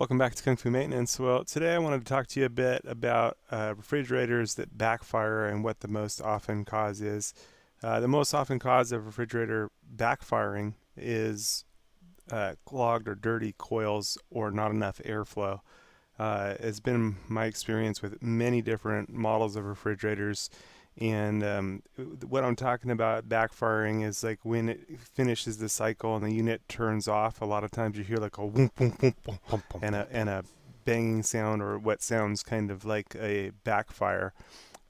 Welcome back to Kung Fu Maintenance. Well, today I wanted to talk to you a bit about refrigerators that backfire and what the most often cause is. The most often cause of refrigerator backfiring is clogged or dirty coils or not enough airflow. It's been my experience with many different models of refrigerators, and what I'm talking about backfiring is like when it finishes the cycle and the unit turns off. A lot of times you hear like a whoop, whoop, whoop, whoop, and a banging sound, or what sounds kind of like a backfire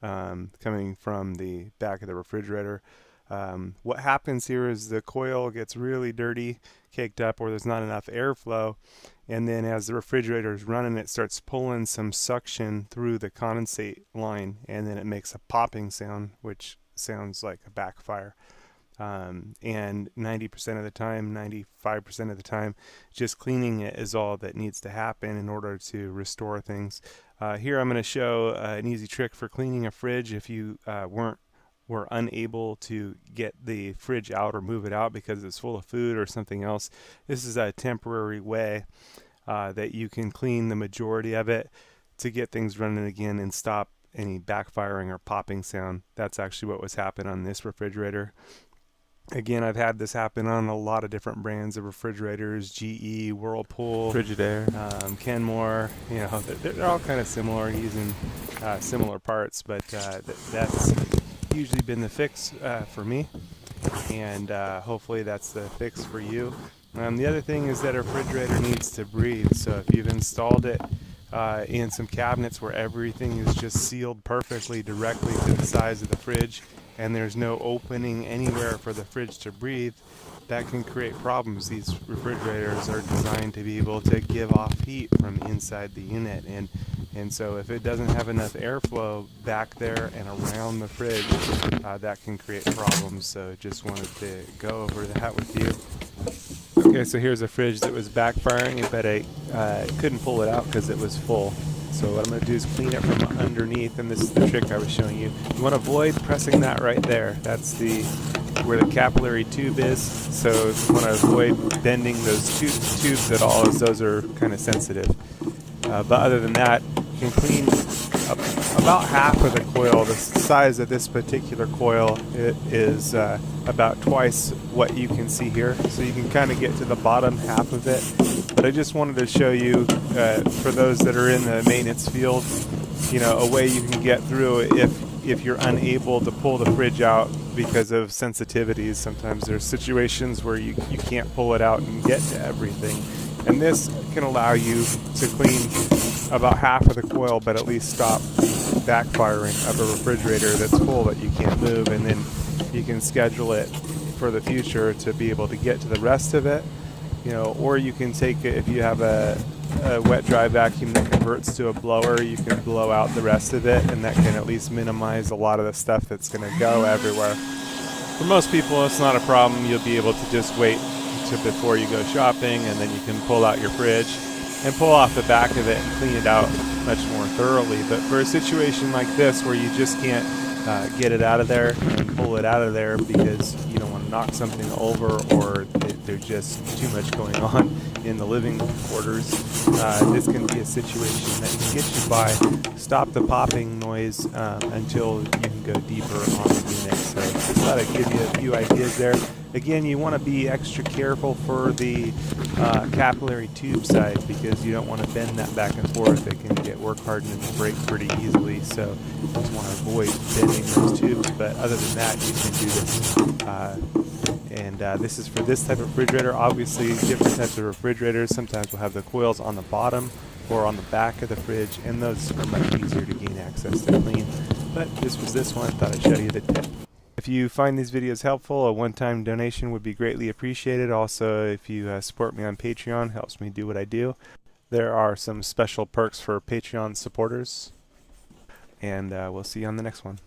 coming from the back of the refrigerator. What happens here is the coil gets really dirty, caked up, or there's not enough airflow, and then as the refrigerator is running, it starts pulling some suction through the condensate line, and then it makes a popping sound, which sounds like a backfire. And 90% of the time, 95% of the time, just cleaning it is all that needs to happen in order to restore things. Here I'm going to show an easy trick for cleaning a fridge if you were unable to get the fridge out or move it out because it's full of food or something else. This is a temporary way that you can clean the majority of it to get things running again and stop any backfiring or popping sound. That's actually what was happening on this refrigerator. Again, I've had this happen on a lot of different brands of refrigerators: GE, Whirlpool, Frigidaire, Kenmore. You know, they're all kind of similar, using similar parts, but that's usually been the fix for me, and hopefully that's the fix for you. The other thing is that a refrigerator needs to breathe, so if you've installed it in some cabinets where everything is just sealed perfectly directly to the sides of the fridge and there's no opening anywhere for the fridge to breathe, that can create problems. These refrigerators are designed to be able to give off heat from inside the unit, and so if it doesn't have enough airflow back there and around the fridge, that can create problems. So just wanted to go over that with you. Okay, so here's a fridge that was backfiring, but I couldn't pull it out because it was full. So what I'm going to do is clean it from underneath, and this is the trick I was showing you. You want to avoid pressing that right there. That's where the capillary tube is, so you want to avoid bending those tubes at all, as those are kind of sensitive. But other than that, you can clean about half of the coil. The size of this particular coil is about twice what you can see here, so you can kind of get to the bottom half of it. But I just wanted to show you, for those that are in the maintenance field, you know, a way you can get through if you're unable to pull the fridge out because of sensitivities. Sometimes there's situations where you can't pull it out and get to everything, and this can allow you to clean about half of the coil, but at least stop backfiring of a refrigerator that's full that you can't move, and then you can schedule it for the future to be able to get to the rest of it. You know, or you can take it, if you have a wet dry vacuum that converts to a blower, you can blow out the rest of it, and that can at least minimize a lot of the stuff that's going to go everywhere. For most people, it's not a problem. You'll be able to just wait to before you go shopping, and then you can pull out your fridge and pull off the back of it and clean it out much more thoroughly. But for a situation like this where you just can't get it out of there and pull it out of there because you don't want to knock something over, or there's just too much going on in the living quarters, this can be a situation that can get you by. Stop the popping noise until you can go deeper on the unit. So just thought I'd give you a few ideas there. Again, you want to be extra careful for the capillary tube side, because you don't want to bend that back and forth. It can get work hardened and break pretty easily, so you just want to avoid bending those tubes. But other than that, you can do this. This is for this type of refrigerator. Obviously, different types of refrigerators sometimes will have the coils on the bottom or on the back of the fridge, and those are much easier to gain access to clean. But this was this one. I thought I'd show you the tip. If you find these videos helpful, a one-time donation would be greatly appreciated. Also, if you support me on Patreon, helps me do what I do. There are some special perks for Patreon supporters, and we'll see you on the next one.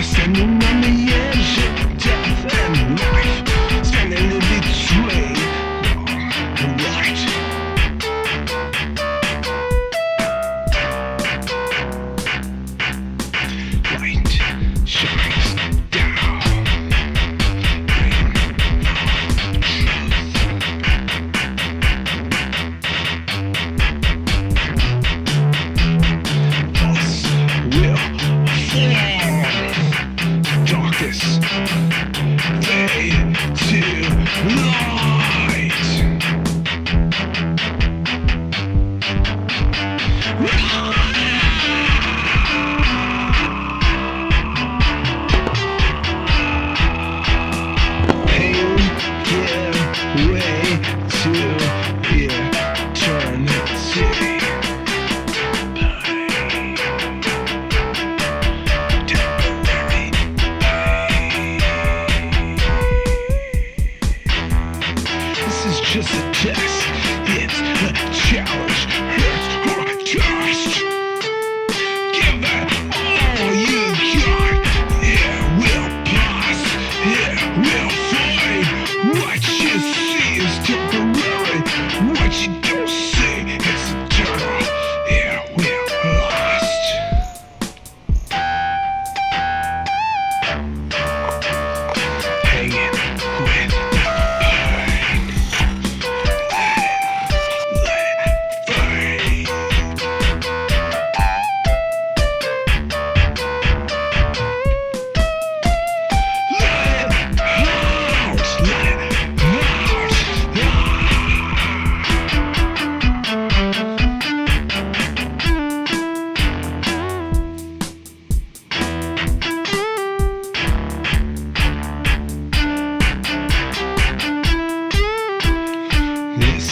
Standing on the edge of death and life, standing in between wrong and right. success. It's a challenge, hurt or trust. Give it all you got. It will pass, it will fade. What you see is temporary. What you don't see is eternal. It will last. Hanging with the pain. Let it fade. Let it out. Let it out. This